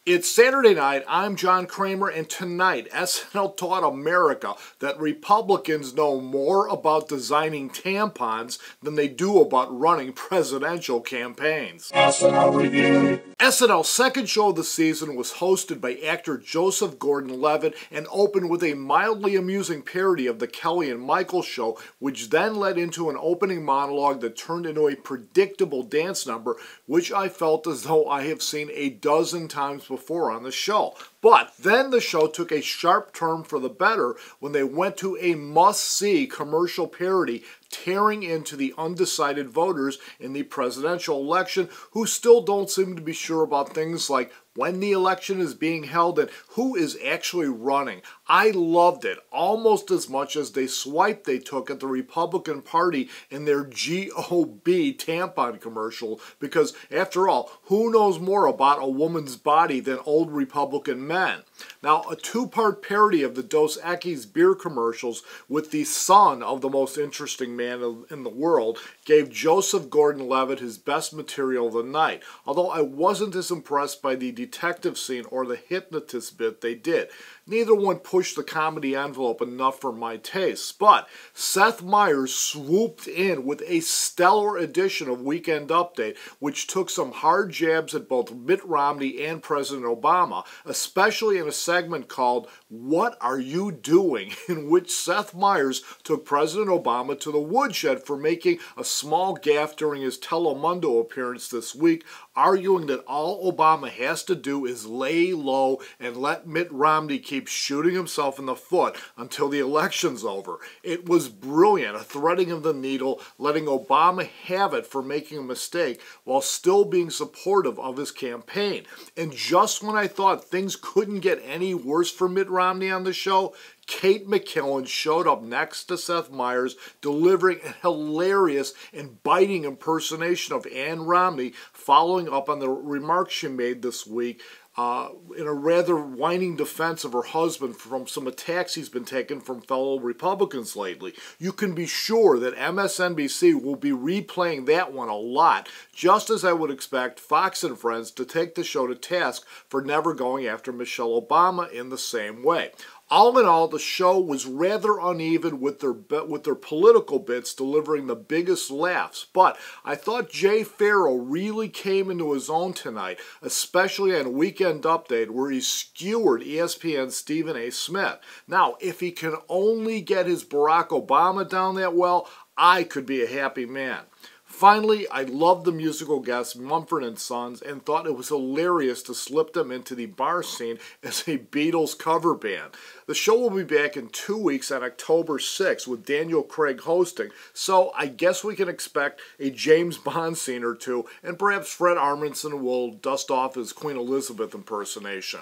It's Saturday night, I'm John Kramer, and tonight SNL taught America that Republicans know more about designing tampons than they do about running presidential campaigns. SNL Review. SNL's second show of the season was hosted by actor Joseph Gordon-Levitt and opened with a mildly amusing parody of the Kelly and Michael show, which then led into an opening monologue that turned into a predictable dance number, which I felt as though I have seen a dozen times before on the show. But then the show took a sharp turn for the better when they went to a must-see commercial parody tearing into the undecided voters in the presidential election who still don't seem to be sure about things like when the election is being held and who is actually running. I loved it almost as much as the swipe they took at the Republican Party in their GOB Tampon commercial, because after all, who knows more about a woman's body than old Republican men? Now, a two-part parody of the Des Equis beer commercials with the son of the most interesting man in the world gave Joseph Gordon-Levitt his best material of the night, although I wasn't as impressed by the detective scene or the hypnotist bit they did. Neither one pushed the comedy envelope enough for my taste, but Seth Myers swooped in with a stellar edition of Weekend Update, which took some hard jabs at both Mitt Romney and President Obama, especially in a segment called "What Are You Doing?", in which Seth Myers took President Obama to the woodshed for making a small gaffe during his Telemundo appearance this week, arguing that all Obama has to do is lay low and let Mitt Romney keep shooting himself in the foot until the election's over. It was brilliant, a threading of the needle, letting Obama have it for making a mistake while still being supportive of his campaign. And just when I thought things couldn't get any worse for Mitt Romney on the show, Kate McKinnon showed up next to Seth Myers, delivering a hilarious and biting impersonation of Ann Romney, following up on the remarks she made this week in a rather whining defense of her husband from some attacks he's been taking from fellow Republicans lately. You can be sure that MSNBC will be replaying that one a lot, just as I would expect Fox and Friends to take the show to task for never going after Michelle Obama in the same way. All in all, the show was rather uneven with their political bits delivering the biggest laughs, but I thought Jay Pharoah really came into his own tonight, especially on Weekend Update, where he skewered ESPN's Stephen A. Smith. Now, if he can only get his Barack Obama down that well, I could be a happy man. Finally, I loved the musical guests Mumford & Sons and thought it was hilarious to slip them into the bar scene as a Beatles cover band. The show will be back in 2 weeks on October 6th with Daniel Craig hosting, so I guess we can expect a James Bond scene or two, and perhaps Fred Armisen will dust off his Queen Elizabeth impersonation.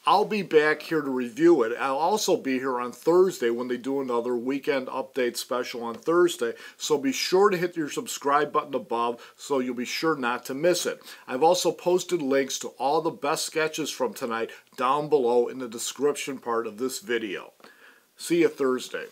I'll be back here to review it. I'll also be here on Thursday when they do another Weekend Update special on Thursday, so be sure to hit your subscribe button above so you'll be sure not to miss it. I've also posted links to all the best sketches from tonight down below in the description part of this video. See you Thursday.